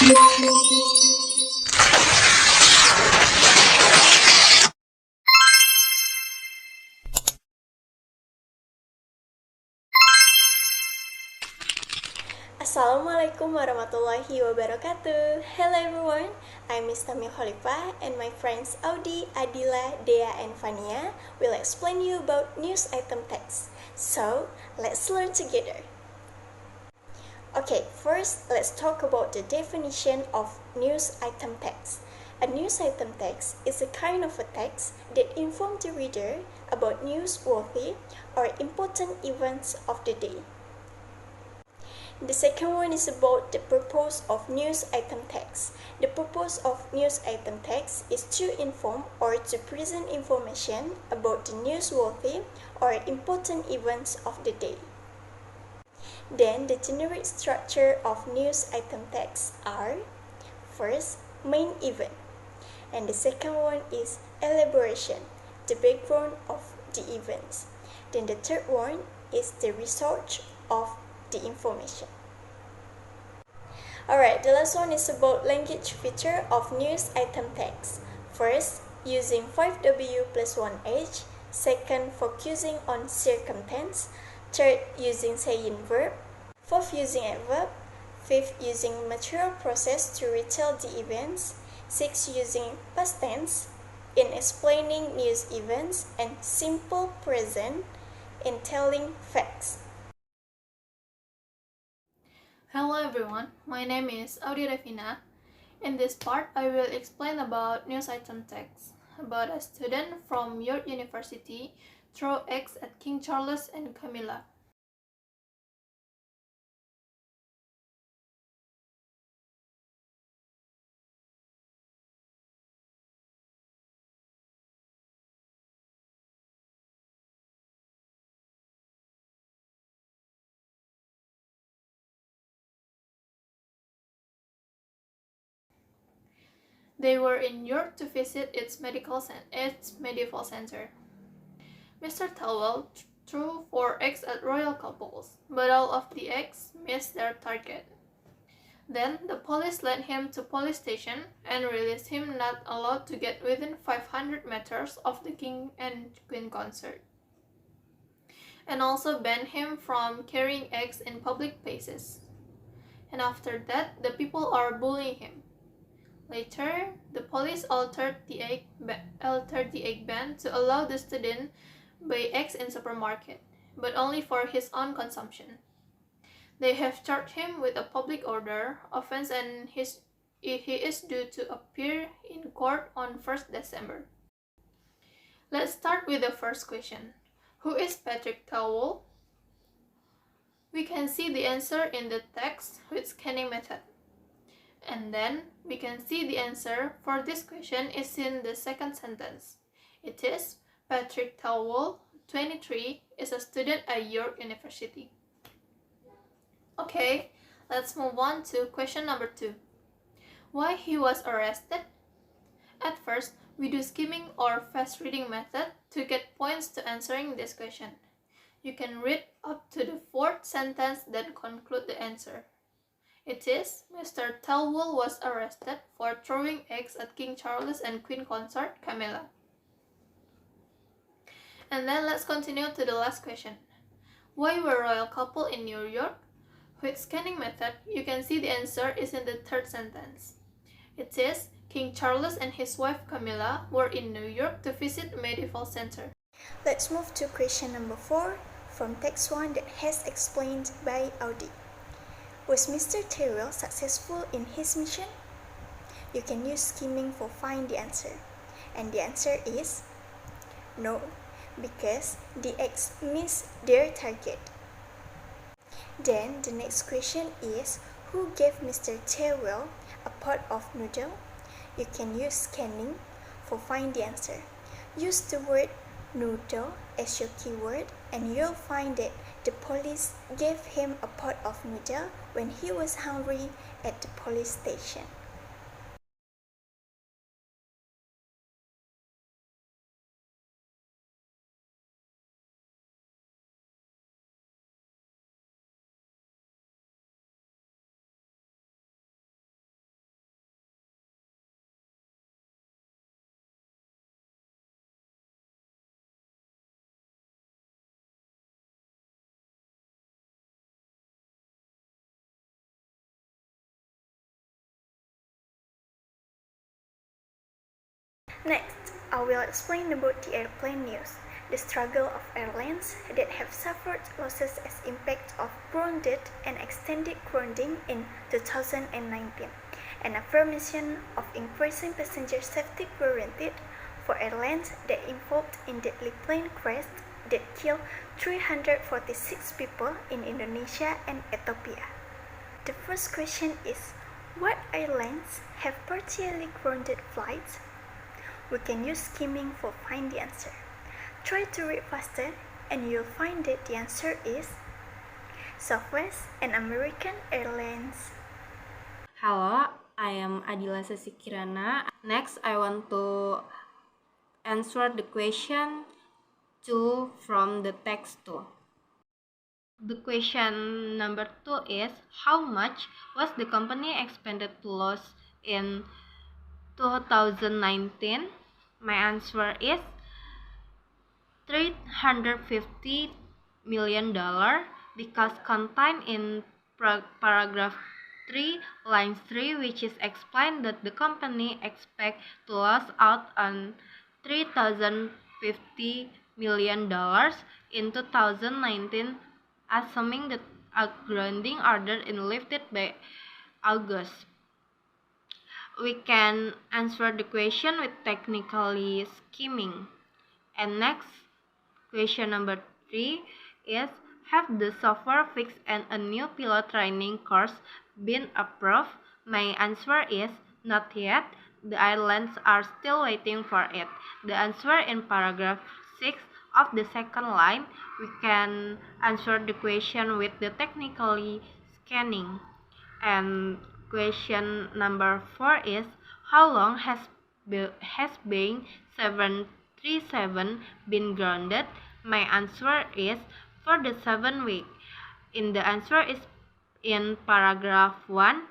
Assalamualaikum warahmatullahi wabarakatuh. Hello everyone, I'm Istami Kholifah and my friends Audy, Adilla, Dhea, and Vania will explain you about news item text. So, let's learn together. Okay, first let's talk about the definition of news item text. A news item text is a kind of a text that informs the reader about newsworthy or important events of the day. The second one is about the purpose of news item text. The purpose of news item text is to inform or to present information about the newsworthy or important events of the day. Then the generic structure of news item text are: first, main event, and the second one is elaboration, the background of the events. Then the third one is the research of the information. Alright, the last one is about language feature of news item text. First, using 5W plus 1H. Second, focusing on circumstance. Third, using saying verb. Fourth, using adverb. Fifth, using material process to retell the events. Sixth, using past tense in explaining news events, and simple present in telling facts. Hello everyone, my name is Audy Revina. In this part, I will explain about news item text about a student from York University throw eggs at King Charles and Camilla. They were in York to visit its medieval center. Mr. Thelwell threw 4 eggs at royal couples, but all of the eggs missed their target. Then the police led him to police station and released him not allowed to get within 500 meters of the King and Queen concert, and also banned him from carrying eggs in public places. And after that, the people are bullying him. Later, the police altered the egg ban to allow the student buy eggs in supermarket, but only for his own consumption. They have charged him with a public order offense and he is due to appear in court on 1st December. Let's start with the first question. Who is Patrick Thelwell? We can see the answer in the text with scanning method. And then we can see the answer for this question is in the second sentence. It is Patrick Thelwell, 23, is a student at York University. Okay, let's move on to question number 2. Why he was arrested? At first, we do skimming or fast reading method to get points to answering this question. You can read up to the 4th sentence then conclude the answer. It is, Mr. Thelwell was arrested for throwing eggs at King Charles and Queen Consort Camilla. And then let's continue to the last question. Why were royal couple in New York? With scanning method, you can see the answer is in the 3rd sentence. It is, King Charles and his wife Camilla were in New York to visit a medieval center. Let's move to question number 4 from text 1 that has explained by Audy. Was Mr. Thelwell successful in his mission? You can use skimming for find the answer. And the answer is no, because the eggs missed their target. Then the next question is, who gave Mr. Thelwell a pot of noodle? You can use scanning for find the answer. Use the word noodle as your keyword and you'll find that the police gave him a pot of noodle when he was hungry at the police station. Next, I will explain about the airplane news, the struggle of airlines that have suffered losses as impact of grounded and extended grounding in 2019, and affirmation of increasing passenger safety guaranteed for airlines that involved in deadly plane crash that killed 346 people in Indonesia and Ethiopia. The first question is, what airlines have partially grounded flights? We can use skimming for find the answer. Try to read faster and you'll find that the answer is Southwest and American Airlines. Hello, I am Adilla Sasikirana. Next, I want to answer the question 2 from the text 2. The question number 2 is, how much was the company expected to lose in 2019? My answer is $350 million because contained in paragraph 3, line 3, which is explained that the company expect to lose out on $3,050 million in 2019, assuming that a grounding order is lifted by August. We can answer the question with technically skimming. And next, question number 3 is, have the software fix and a new pilot training course been approved? My answer is not yet. The airlines are still waiting for it. The answer in paragraph 6 of the second line. We can answer the question with the technically scanning. And question number 4 is, how long has Boeing 737 been grounded? My answer is for the 7 weeks. In the answer is in paragraph 1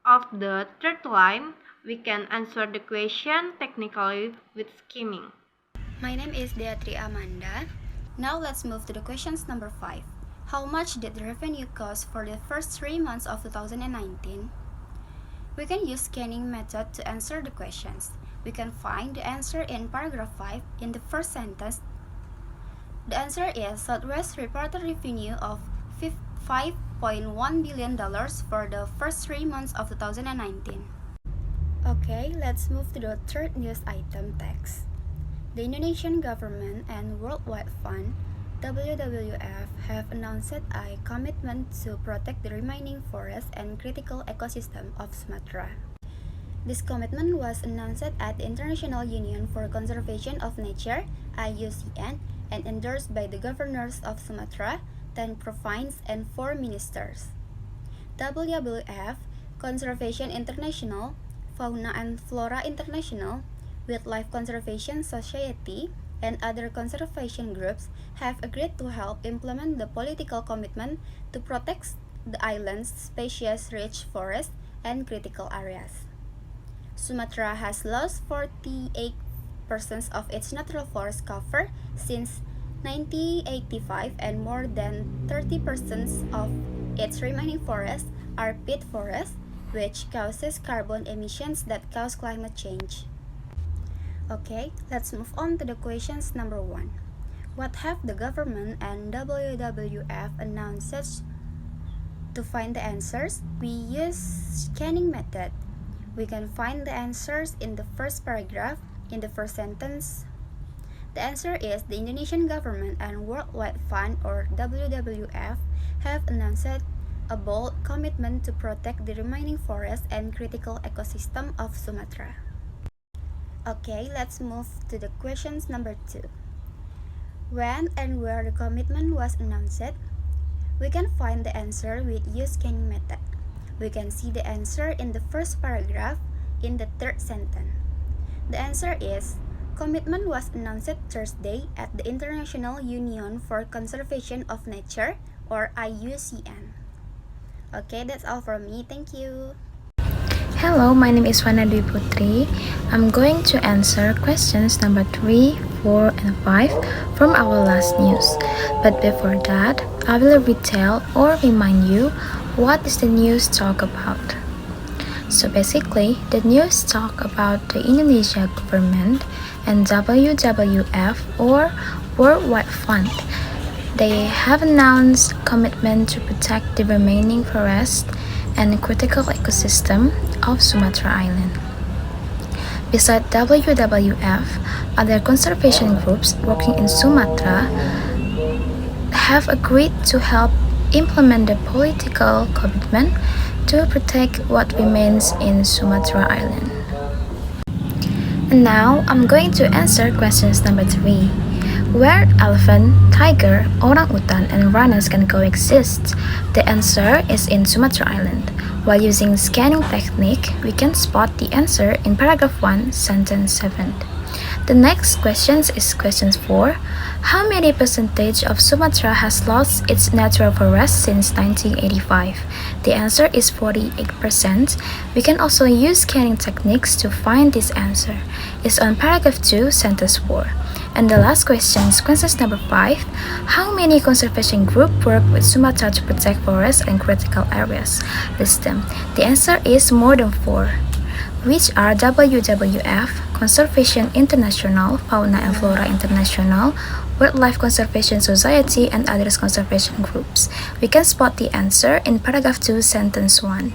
of the third line. We can answer the question technically with skimming. My name is Dhea Tri Amanda. Now let's move to the questions number 5. How much did the revenue cost for the first 3 months of 2019? We can use scanning method to answer the questions. We can find the answer in paragraph 5 in the first sentence. The answer is Southwest reported revenue of $5.1 billion for the first 3 months of 2019. Okay, let's move to the third news item text. The Indonesian government and World Wide Fund WWF have announced a commitment to protect the remaining forest and critical ecosystem of Sumatra. This commitment was announced at the International Union for Conservation of Nature (IUCN) and endorsed by the governors of Sumatra, 10 provinces, and 4 ministers. WWF, Conservation International, Fauna and Flora International, Wildlife Conservation Society, and other conservation groups have agreed to help implement the political commitment to protect the island's species-rich forests and critical areas. Sumatra has lost 48% of its natural forest cover since 1985, and more than 30% of its remaining forests are peat forests, which causes carbon emissions that cause climate change. Okay, let's move on to the questions number 1. What have the government and WWF announced? To find the answers, we use scanning method. We can find the answers in the first paragraph, in the first sentence. The answer is the Indonesian government and World Wide Fund or WWF have announced a bold commitment to protect the remaining forest and critical ecosystem of Sumatra. Okay, let's move to the questions number 2. When and where the commitment was announced? We can find the answer with use scanning method. We can see the answer in the first paragraph in the third sentence. The answer is, commitment was announced Thursday at the International Union for Conservation of Nature or IUCN. Okay, that's all from me. Thank you. Hello, my name is Vania Dwi Putri. I'm going to answer questions number 3, 4, and 5 from our last news. But before that, I will retell or remind you what is the news talk about. So basically, the news talk about the Indonesia government and WWF or World Wide Fund. They have announced commitment to protect the remaining forest and critical ecosystem of Sumatra Island. Besides WWF, other conservation groups working in Sumatra have agreed to help implement the political commitment to protect what remains in Sumatra Island. And now I'm going to answer questions number 3. Where elephant, tiger, orangutan, and rhinos can coexist? The answer is in Sumatra Island. While using scanning technique, we can spot the answer in paragraph 1, sentence 7. The next question is question 4. How many percentage of Sumatra has lost its natural forest since 1985? The answer is 48%. We can also use scanning techniques to find this answer. It's on paragraph 2, sentence 4. And the last question number 5. How many conservation groups work with Sumatra to protect forests and critical areas? List them. The answer is more than 4, which are WWF, Conservation International, Fauna and Flora International, Wildlife Conservation Society, and other conservation groups. We can spot the answer in paragraph 2, sentence 1.